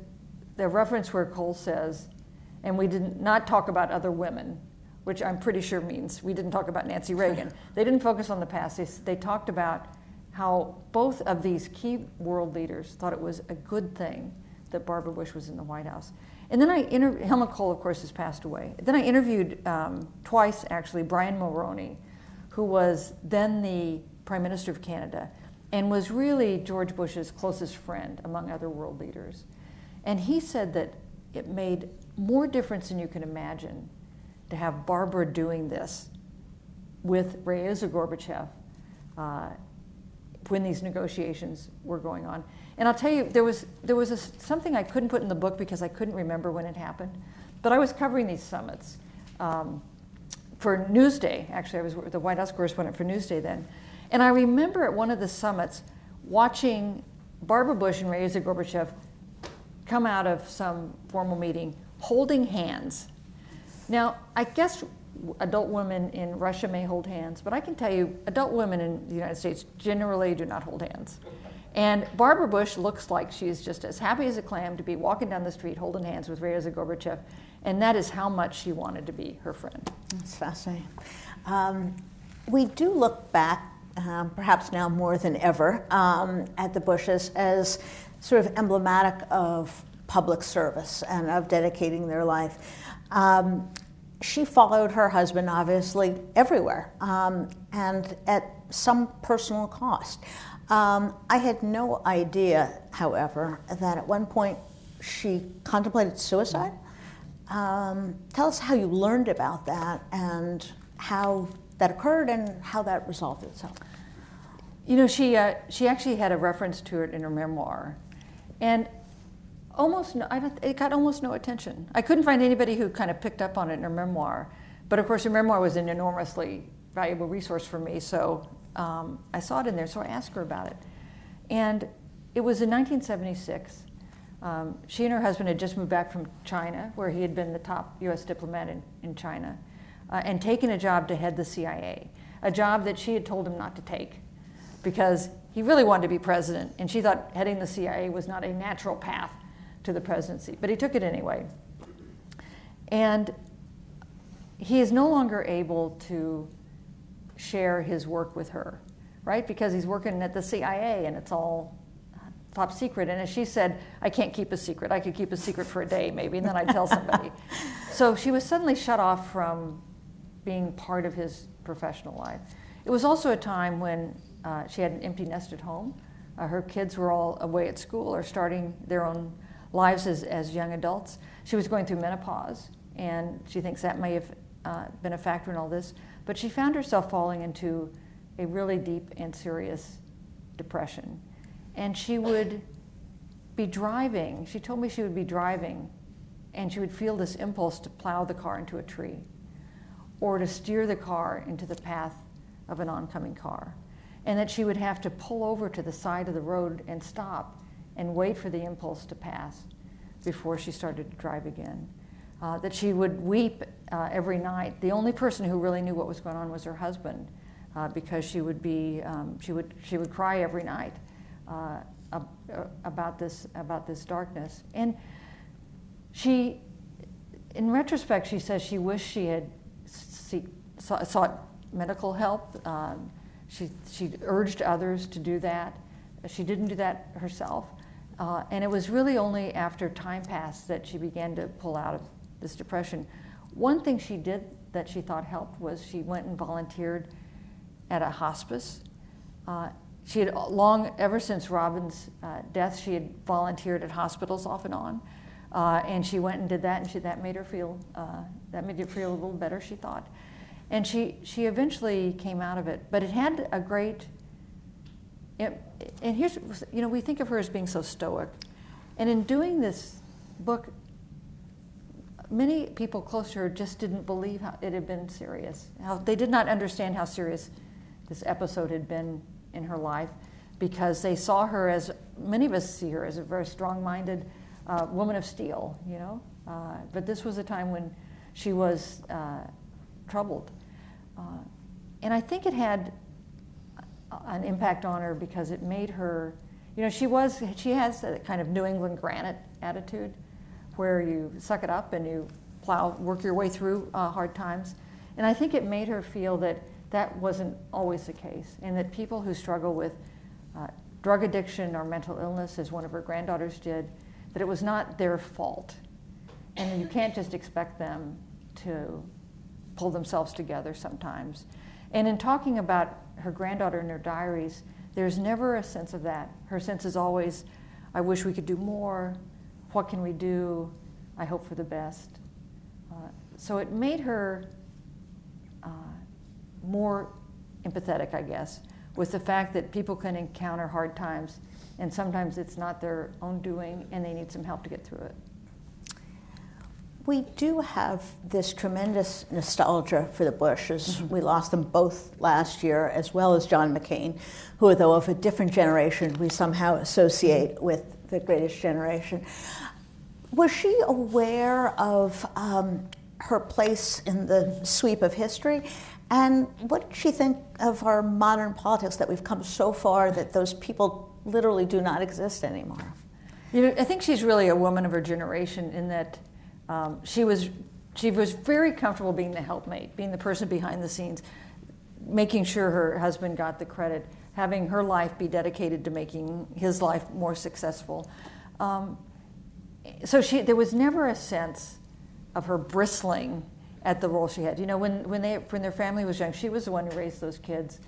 the reference where Kohl says, and we did not talk about other women, which I'm pretty sure means we didn't talk about Nancy Reagan. They didn't focus on the past. They talked about how both of these key world leaders thought it was a good thing that Barbara Bush was in the White House. And then Helmut Kohl, of course, has passed away. Then I interviewed twice, actually, Brian Mulroney, who was then the Prime Minister of Canada and was really George Bush's closest friend among other world leaders. And he said that it made more difference than you can imagine to have Barbara doing this with Reza Gorbachev when these negotiations were going on. And I'll tell you, there was something I couldn't put in the book because I couldn't remember when it happened, but I was covering these summits for Newsday. Actually, I was the White House correspondent for Newsday then. And I remember at one of the summits watching Barbara Bush and Reza Gorbachev come out of some formal meeting holding hands. Now, I guess adult women in Russia may hold hands, but I can tell you adult women in the United States generally do not hold hands. And Barbara Bush looks like she's just as happy as a clam to be walking down the street holding hands with Reza Gorbachev, and that is how much she wanted to be her friend. That's fascinating. We do look back, perhaps now more than ever, at the Bushes as sort of emblematic of public service and of dedicating their life. She followed her husband, obviously, everywhere, and at some personal cost. I had no idea, however, that at one point she contemplated suicide. Tell us how you learned about that and how that occurred and how that resolved itself. You know, she actually had a reference to it in her memoir, and it got almost no attention. I couldn't find anybody who kind of picked up on it in her memoir, but of course her memoir was an enormously valuable resource for me, so I saw it in there, so I asked her about it. And it was in 1976. She and her husband had just moved back from China, where he had been the top US diplomat in China. and taken a job to head the CIA, a job that she had told him not to take because he really wanted to be president, and she thought heading the CIA was not a natural path to the presidency, but he took it anyway. And he is no longer able to share his work with her, right? Because he's working at the CIA and it's all top secret. And as she said, I can't keep a secret. I could keep a secret for a day maybe, and then I'd tell somebody. So she was suddenly shut off from being part of his professional life. It was also a time when she had an empty nest at home. Her kids were all away at school or starting their own lives as young adults. She was going through menopause, and she thinks that may have been a factor in all this. But she found herself falling into a really deep and serious depression. And she would be driving. She told me she would be driving, and she would feel this impulse to plow the car into a tree or to steer the car into the path of an oncoming car. And that she would have to pull over to the side of the road and stop and wait for the impulse to pass before she started to drive again. That she would weep every night. The only person who really knew what was going on was her husband, because she would cry every night about this darkness. And she, in retrospect, she says she wished she had sought medical help. She urged others to do that. She didn't do that herself. And it was really only after time passed that she began to pull out of this depression. One thing she did that she thought helped was she went and volunteered at a hospice. She had ever since Rubin's death, she had volunteered at hospitals off and on. And she went and did that, and that made her feel a little better, she thought. And she eventually came out of it, but it had a great, and here's, we think of her as being so stoic. And in doing this book, many people close to her just didn't believe how it had been serious. They did not understand how serious this episode had been in her life, because they saw her as, many of us see her as a very strong-minded woman of steel, but this was a time when she was troubled. And I think it had an impact on her because it made her, she has that kind of New England granite attitude where you suck it up and you work your way through hard times. And I think it made her feel that that wasn't always the case, and that people who struggle with drug addiction or mental illness, as one of her granddaughters did, that it was not their fault. And you can't just expect them to pull themselves together sometimes. And in talking about her granddaughter in her diaries, there's never a sense of that. Her sense is always, I wish we could do more. What can we do? I hope for the best. So it made her more empathetic, I guess, with the fact that people can encounter hard times, and sometimes it's not their own doing, and they need some help to get through it. We do have this tremendous nostalgia for the Bushes. We lost them both last year, as well as John McCain, who, though of a different generation, we somehow associate with the greatest generation. Was she aware of her place in the sweep of history? And what did she think of our modern politics, that we've come so far that those people literally do not exist anymore? I think she's really a woman of her generation in that she was very comfortable being the helpmate, being the person behind the scenes, making sure her husband got the credit, having her life be dedicated to making his life more successful. So there was never a sense of her bristling at the role she had. When their family was young, she was the one who raised those kids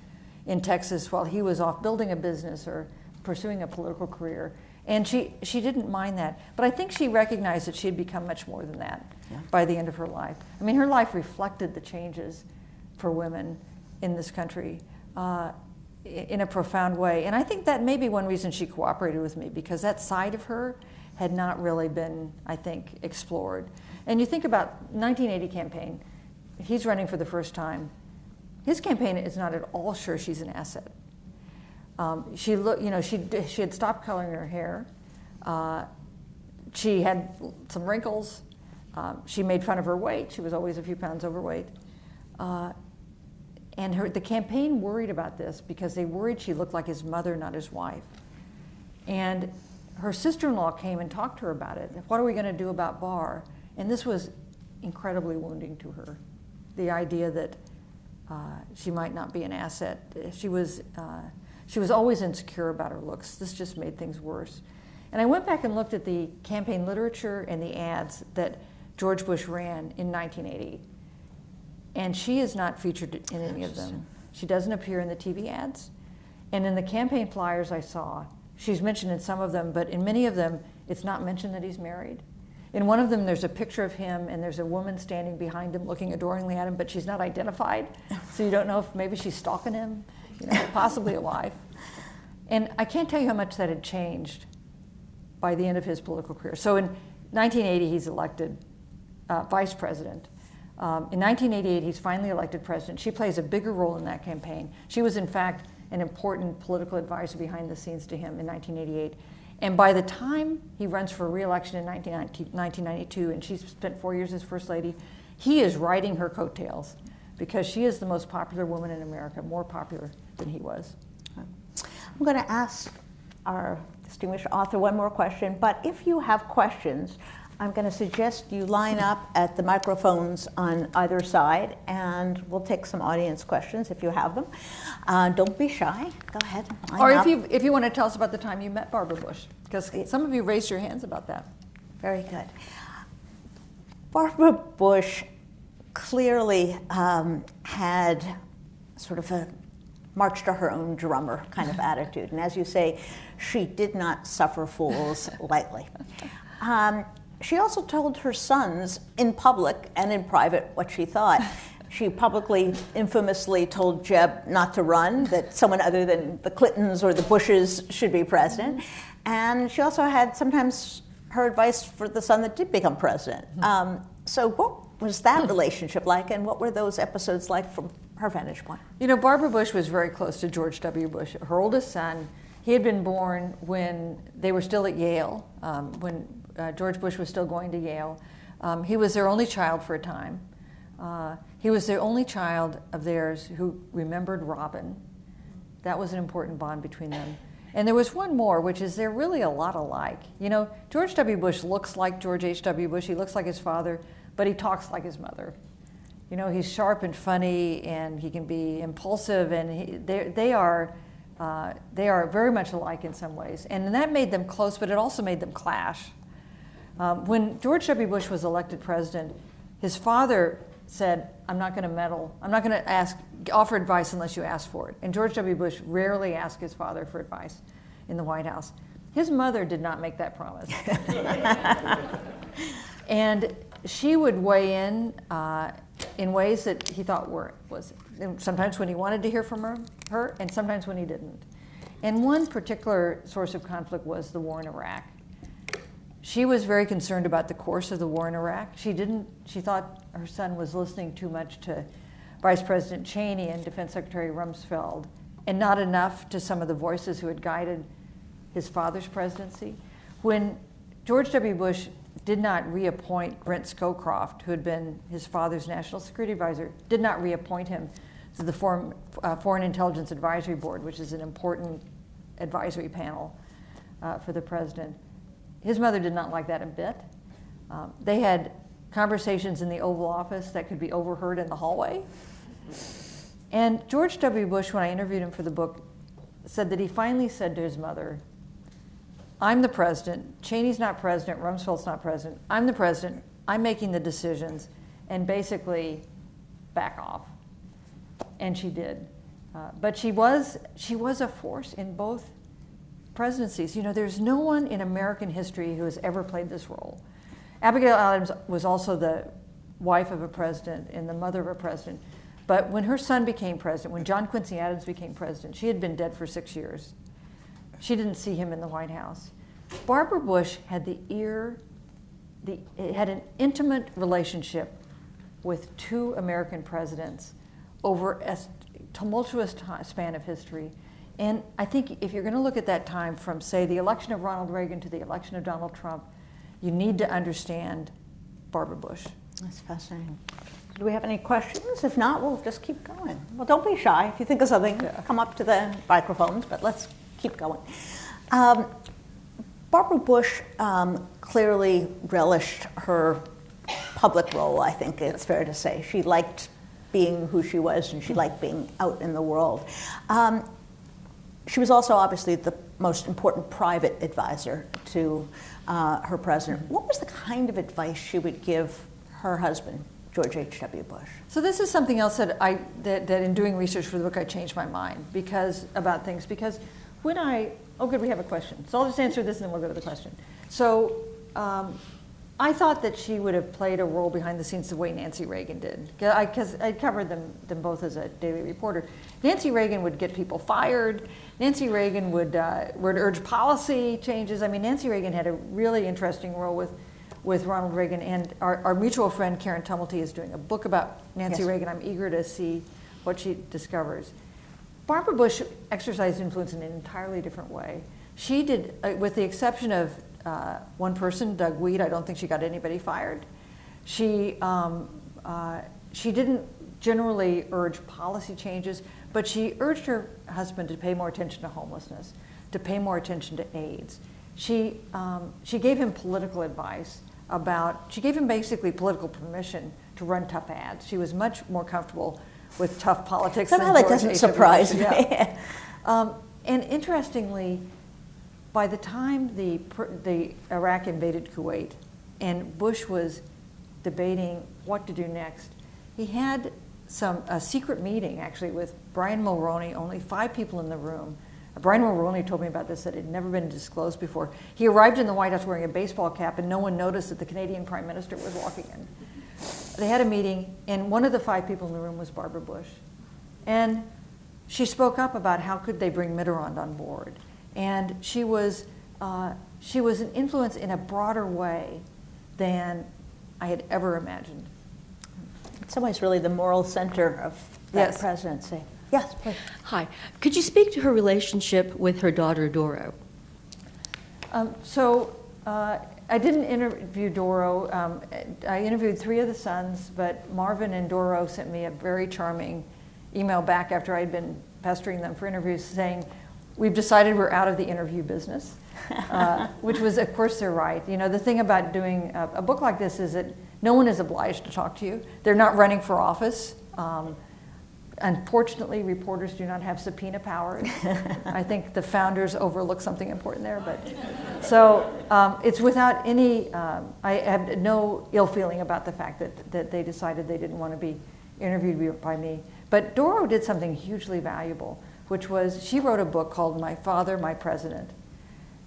in Texas while he was off building a business or pursuing a political career. And she didn't mind that. But I think she recognized that she had become much more than that by the end of her life. I mean, her life reflected the changes for women in this country in a profound way. And I think that may be one reason she cooperated with me, because that side of her had not really been, I think, explored. And you think about 1980 campaign, he's running for the first time. His campaign is not at all sure she's an asset. She had stopped coloring her hair. She had some wrinkles. She made fun of her weight. She was always a few pounds overweight. And the campaign worried about this because they worried she looked like his mother, not his wife. And her sister-in-law came and talked to her about it. What are we going to do about Barr? And this was incredibly wounding to her. The idea that she might not be an asset. She was always insecure about her looks. This just made things worse. And I went back and looked at the campaign literature and the ads that George Bush ran in 1980. And she is not featured in any of them. She doesn't appear in the TV ads. And in the campaign flyers I saw, she's mentioned in some of them, but in many of them, it's not mentioned that he's married. In one of them, there's a picture of him, and there's a woman standing behind him looking adoringly at him, but she's not identified. So you don't know if maybe she's stalking him, possibly a wife. And I can't tell you how much that had changed by the end of his political career. So in 1980, he's elected vice president. In 1988, he's finally elected president. She plays a bigger role in that campaign. She was, in fact, an important political advisor behind the scenes to him in 1988. And by the time he runs for re-election in 1992, and she's spent 4 years as First Lady, he is riding her coattails because she is the most popular woman in America, more popular than he was. I'm going to ask our distinguished author one more question, but if you have questions, I'm going to suggest you line up at the microphones on either side, and we'll take some audience questions if you have them. Don't be shy. Go ahead. Or if you want to tell us about the time you met Barbara Bush, because some of you raised your hands about that. Very good. Barbara Bush clearly had sort of a march to her own drummer kind of attitude, and as you say, she did not suffer fools lightly. She also told her sons in public and in private what she thought. She publicly, infamously told Jeb not to run, that someone other than the Clintons or the Bushes should be president. And she also had sometimes her advice for the son that did become president. So what was that relationship like, and what were those episodes like from her vantage point? Barbara Bush was very close to George W. Bush. Her oldest son, he had been born when they were still at Yale, when George Bush was still going to Yale. He was their only child for a time. He was the only child of theirs who remembered Rubin. That was an important bond between them. And there was one more, which is they're really a lot alike. George W. Bush looks like George H.W. Bush. He looks like his father, but he talks like his mother. He's sharp and funny, and he can be impulsive, and they are very much alike in some ways. And that made them close, but it also made them clash. When George W. Bush was elected president, his father said, I'm not going to meddle. I'm not going to offer advice unless you ask for it. And George W. Bush rarely asked his father for advice in the White House. His mother did not make that promise. And she would weigh in ways that he thought was sometimes when he wanted to hear from her, and sometimes when he didn't. And one particular source of conflict was the war in Iraq. She was very concerned about the course of the war in Iraq. She thought her son was listening too much to Vice President Cheney and Defense Secretary Rumsfeld, and not enough to some of the voices who had guided his father's presidency. When George W. Bush did not reappoint Brent Scowcroft, who had been his father's national security advisor, did not reappoint him to the Foreign Intelligence Advisory Board, which is an important advisory panel for the president. His mother did not like that a bit. They had conversations in the Oval Office that could be overheard in the hallway. And George W. Bush, when I interviewed him for the book, said that he finally said to his mother, I'm the president, Cheney's not president, Rumsfeld's not president, I'm the president, I'm making the decisions, and basically back off. And she did. But she was a force in both presidencies. There's no one in American history who has ever played this role. Abigail Adams was also the wife of a president and the mother of a president. But when her son became president, when John Quincy Adams became president, she had been dead for 6 years. She didn't see him in the White House. Barbara Bush had had an intimate relationship with two American presidents over a tumultuous span of history. And I think if you're going to look at that time from, say, the election of Ronald Reagan to the election of Donald Trump, you need to understand Barbara Bush. That's fascinating. Do we have any questions? If not, we'll just keep going. Well, don't be shy. If you think of something, come up to the microphones, but let's keep going. Barbara Bush clearly relished her public role, I think it's fair to say. She liked being who she was, and she liked being out in the world. She was also obviously the most important private advisor to her president. What was the kind of advice she would give her husband, George H.W. Bush? So this is something else that that in doing research for the book I changed my mind about things because when oh good, we have a question. So I'll just answer this and then we'll go to the question. So I thought that she would have played a role behind the scenes the way Nancy Reagan did, because I covered them both as a daily reporter. Nancy Reagan would get people fired. Nancy Reagan would urge policy changes. I mean, Nancy Reagan had a really interesting role with Ronald Reagan, and our mutual friend Karen Tumulty is doing a book about Nancy Reagan. I'm eager to see what she discovers. Barbara Bush exercised influence in an entirely different way. She did, with the exception of one person, Doug Weed, I don't think she got anybody fired. She didn't generally urge policy changes, but she urged her husband to pay more attention to homelessness, to pay more attention to AIDS. She gave him political advice she gave him basically political permission to run tough ads. She was much more comfortable with tough politics Somehow than that George doesn't H.W. surprise Bush. me. Yeah. And interestingly, by the time the Iraq invaded Kuwait and Bush was debating what to do next, he had a secret meeting actually with Brian Mulroney, only 5 people in the room. Brian Mulroney told me about this, that it had never been disclosed before. He arrived in the White House wearing a baseball cap and no one noticed that the Canadian Prime Minister was walking in. They had a meeting and one of the 5 people in the room was Barbara Bush. And she spoke up about how could they bring Mitterrand on board. And she was an influence in a broader way than I had ever imagined. In some ways, really the moral center of that presidency. Yes, please. Hi. Could you speak to her relationship with her daughter, Doro? I didn't interview Doro. I interviewed 3 of the sons, but Marvin and Doro sent me a very charming email back after I'd been pestering them for interviews saying, we've decided we're out of the interview business, which was, of course, they're right. You know, the thing about doing a book like this is that no one is obliged to talk to you. They're not running for office. Unfortunately, reporters do not have subpoena powers. I think the founders overlooked something important there. It's without any, I have no ill feeling about the fact that they decided they didn't want to be interviewed by me. But Doro did something hugely valuable, which was she wrote a book called My Father, My President.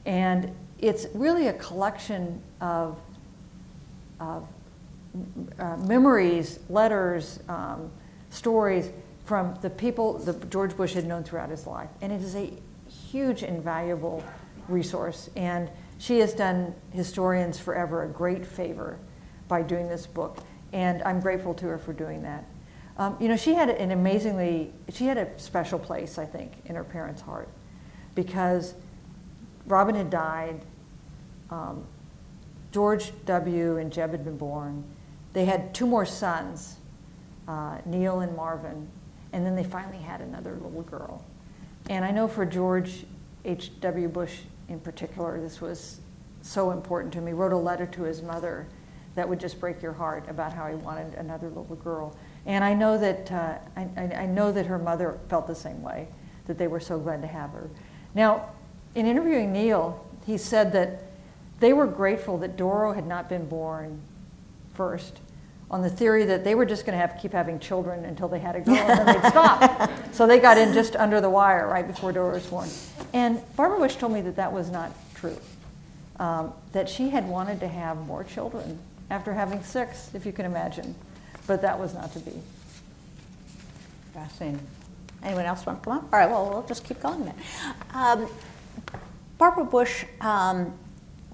And it's really a collection of memories, letters, stories from the people that George Bush had known throughout his life. And it is a huge and valuable resource. And she has done historians forever a great favor by doing this book. And I'm grateful to her for doing that. You know, she had a special place, I think, in her parents' heart. Because Robin had died, George W. and Jeb had been born. They had 2 more sons, Neil and Marvin, and then they finally had another little girl. And I know for George H.W. Bush in particular, this was so important to him. He wrote a letter to his mother that would just break your heart about how he wanted another little girl. And I know that I know that her mother felt the same way, that they were so glad to have her. Now, in interviewing Neil, he said that they were grateful that Doro had not been born first, on the theory that they were just going to keep having children until they had a girl and then they'd stop. So they got in just under the wire right before Doro was born. And Barbara Bush told me that that was not true, that she had wanted to have more children after having 6, if you can imagine, but that was not to be. Fascinating. Anyone else want to come up? All right, well, we'll just keep going then. Barbara Bush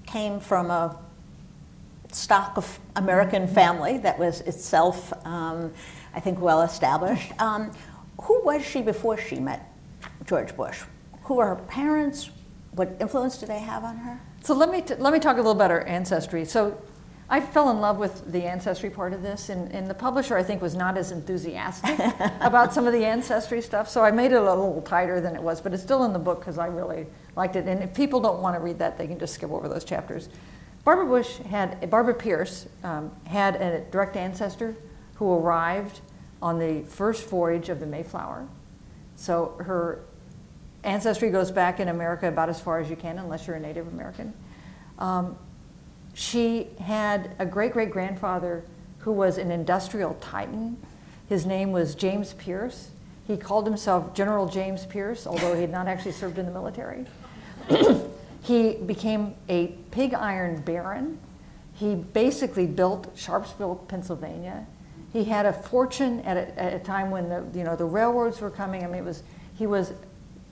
came from a stock of American family that was itself, I think, well established. Who was she before she met George Bush? Who were her parents? What influence did they have on her? So let me talk a little about her ancestry. So I fell in love with the ancestry part of this, and the publisher, I think, was not as enthusiastic about some of the ancestry stuff, so I made it a little tighter than it was, but it's still in the book because I really liked it. And if people don't want to read that, they can just skip over those chapters. Barbara Pierce had a direct ancestor who arrived on the first voyage of the Mayflower. So her ancestry goes back in America about as far as you can, unless you're a Native American. She had a great-great-grandfather who was an industrial titan. His name was James Pierce. He called himself General James Pierce, although he had not actually served in the military. He became a pig iron baron. He basically built Sharpsville, Pennsylvania. He had a fortune at a time when the railroads were coming. I mean, he was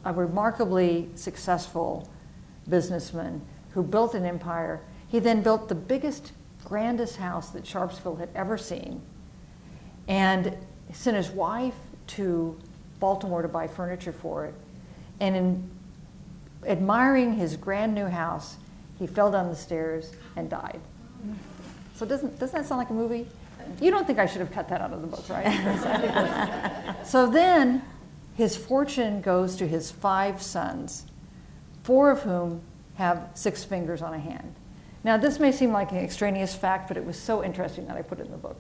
a remarkably successful businessman who built an empire. He then built the biggest, grandest house that Sharpsville had ever seen, and sent his wife to Baltimore to buy furniture for it. And in admiring his grand new house, he fell down the stairs and died. So doesn't that sound like a movie? You don't think I should have cut that out of the book, right? So then his fortune goes to his 5 sons, 4 of whom have 6 fingers on a hand. Now, this may seem like an extraneous fact, but it was so interesting that I put it in the book.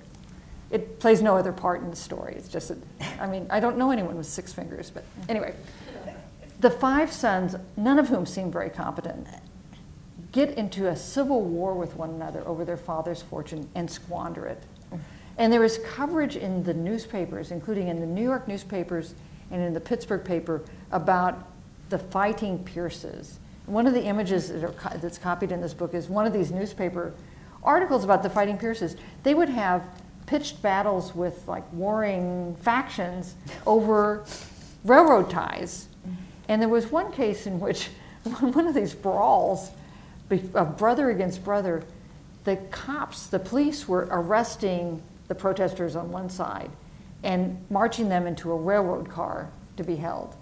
It plays no other part in the story. It's just that, I don't know anyone with 6 fingers, but anyway. The 5 sons, none of whom seem very competent, get into a civil war with one another over their father's fortune and squander it. And there is coverage in the newspapers, including in the New York newspapers and in the Pittsburgh paper, about the fighting Pierces. One of the images that's copied in this book is one of these newspaper articles about the fighting Pierces. They would have pitched battles with warring factions over railroad ties. And there was one case in which one of these brawls of brother against brother, the police were arresting the protesters on one side and marching them into a railroad car to be held.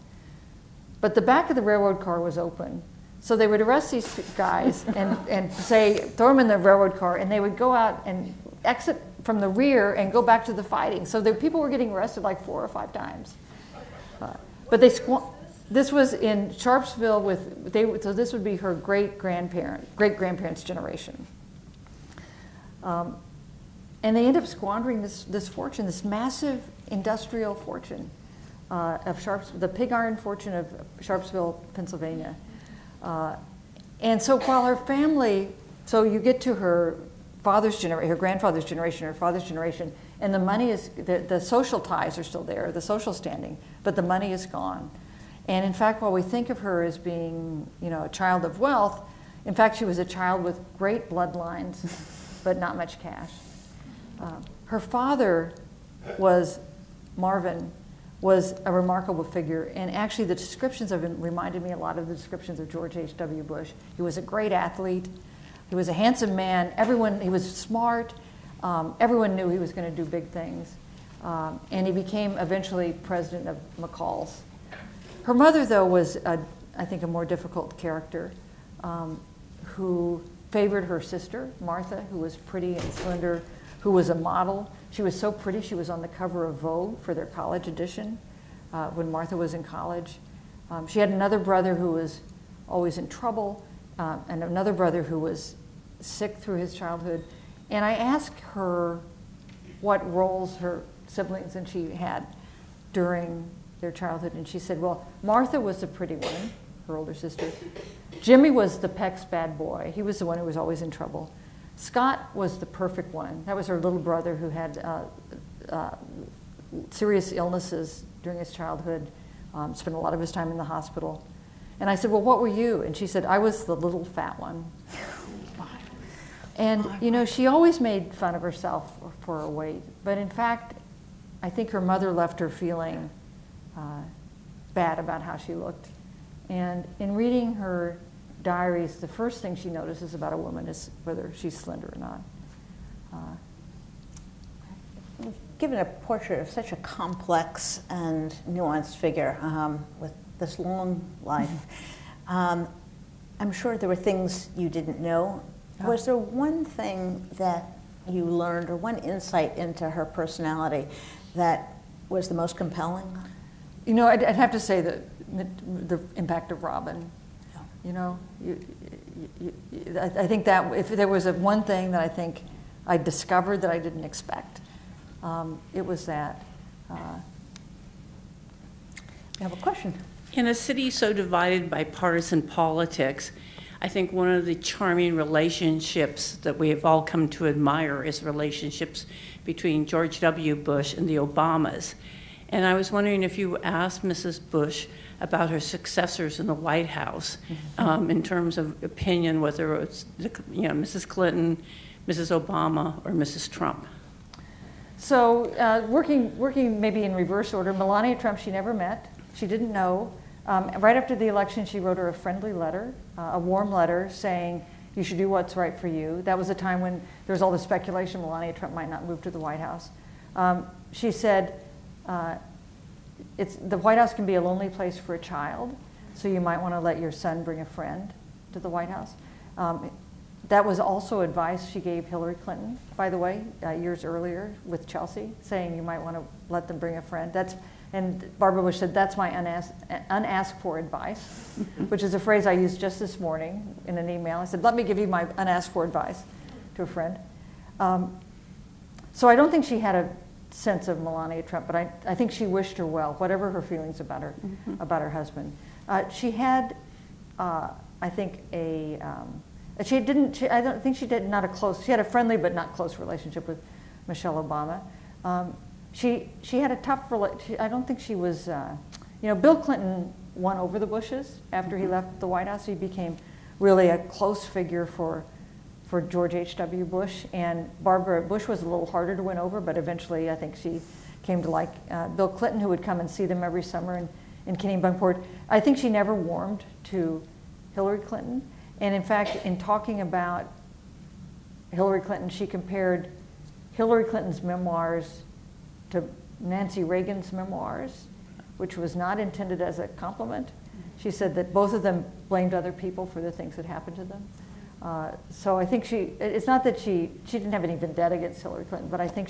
But the back of the railroad car was open. So they would arrest these guys and say, throw them in the railroad car, and they would go out and exit from the rear and go back to the fighting. So people were getting arrested 4 or 5 times. But this was in Sharpsville so this would be her great-grandparents' generation. And they end up squandering this fortune, this massive industrial fortune of the pig iron fortune of Sharpsville, Pennsylvania. And so while her family, so you get to her father's generation, her grandfather's generation, her father's generation, and the money is, the social ties are still there, the social standing, but the money is gone. And in fact, while we think of her as being, a child of wealth, in fact, she was a child with great bloodlines, but not much cash. Her father Marvin, was a remarkable figure, and actually the descriptions of him reminded me a lot of the descriptions of George H.W. Bush. He was a great athlete. He was a handsome man. He was smart. Everyone knew he was going to do big things. And he became eventually president of McCall's. Her mother, though, was, I think, a more difficult character who favored her sister, Martha, who was pretty and slender, who was a model. She was so pretty, she was on the cover of Vogue for their college edition when Martha was in college. She had another brother who was always in trouble, and another brother who was sick through his childhood. And I asked her what roles her siblings and she had during their childhood, and she said, well, Martha was the pretty one, her older sister. Jimmy was the Peck's bad boy. He was the one who was always in trouble. Scott was the perfect one. That was her little brother who had serious illnesses during his childhood, spent a lot of his time in the hospital. And I said, well, what were you? And she said, I was the little fat one. And, she always made fun of herself for her weight. But in fact, I think her mother left her feeling bad about how she looked. And in reading her diaries, the first thing she notices about a woman is whether she's slender or not. Given a portrait of such a complex and nuanced figure with this long life, I'm sure there were things you didn't know Was there one thing that you learned or one insight into her personality that was the most compelling? You know, I'd have to say the impact of Rubin. Yeah. You know, I think that if there was one thing that I think I discovered that I didn't expect, it was that. I have a question. In a city so divided by partisan politics, I think one of the charming relationships that we have all come to admire is relationships between George W. Bush and the Obamas. And I was wondering if you asked Mrs. Bush about her successors in the White House in terms of opinion, whether it's Mrs. Clinton, Mrs. Obama, or Mrs. Trump. So working maybe in reverse order, Melania Trump she never met. She didn't know. Right after the election, she wrote her a friendly letter, a warm letter saying, you should do what's right for you. That was a time when there was all the speculation Melania Trump might not move to the White House. She said, the White House can be a lonely place for a child, so you might want to let your son bring a friend to the White House. That was also advice she gave Hillary Clinton, by the way, years earlier with Chelsea, saying you might want to let them bring a friend. And Barbara Bush said, that's my unasked for advice, which is a phrase I used just this morning in an email. I said, let me give you my unasked for advice to a friend. So I don't think she had a sense of Melania Trump, but I think she wished her well, whatever her feelings about her husband. She had, I think, she had a friendly but not close relationship with Michelle Obama. She had a tough relationship. I don't think she was, Bill Clinton won over the Bushes after he left the White House. He became really a close figure for George H.W. Bush. And Barbara Bush was a little harder to win over, but eventually I think she came to like Bill Clinton, who would come and see them every summer in Kennebunkport. I think she never warmed to Hillary Clinton. And in fact, in talking about Hillary Clinton, she compared Hillary Clinton's memoirs to Nancy Reagan's memoirs, which was not intended as a compliment. She said that both of them blamed other people for the things that happened to them. So I think it's not that she didn't have any vendetta against Hillary Clinton, but I think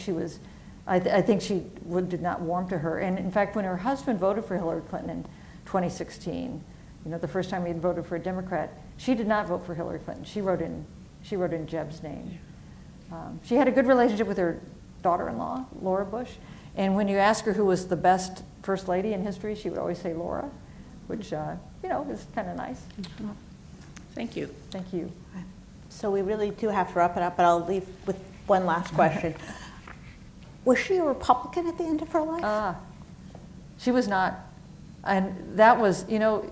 I think she did not warm to her. And in fact, when her husband voted for Hillary Clinton in 2016, the first time he had voted for a Democrat, she did not vote for Hillary Clinton. She wrote in Jeb's name. She had a good relationship with her daughter-in-law, Laura Bush. And when you ask her who was the best first lady in history, she would always say Laura, which, is kind of nice. Thank you. Thank you. So we really do have to wrap it up, but I'll leave with one last question. Was she a Republican at the end of her life? She was not. And that was,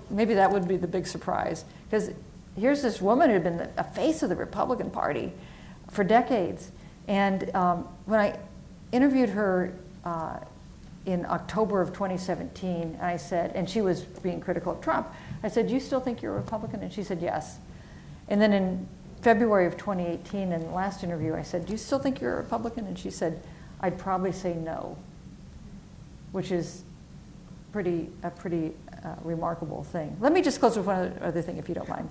maybe that would be the big surprise. Because here's this woman who had been a face of the Republican Party for decades. And when I interviewed her in October of 2017, I said, and she was being critical of Trump, I said, do you still think you're a Republican? And she said, yes. And then in February of 2018, in the last interview, I said, do you still think you're a Republican? And she said, I'd probably say no, which is a pretty remarkable thing. Let me just close with one other thing, if you don't mind.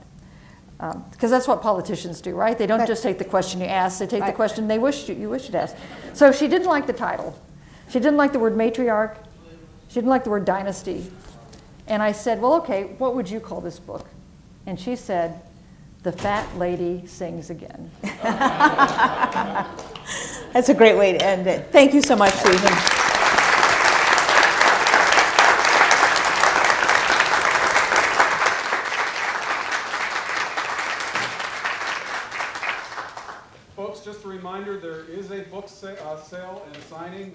Because that's what politicians do, right? They don't just take the question you ask, they take the question you wish you'd ask. So she didn't like the title. She didn't like the word matriarch. She didn't like the word dynasty. And I said, well, okay, what would you call this book? And she said, The Fat Lady Sings Again. That's a great way to end it. Thank you so much, Susan. Folks, just a reminder, there is a book sale and signing.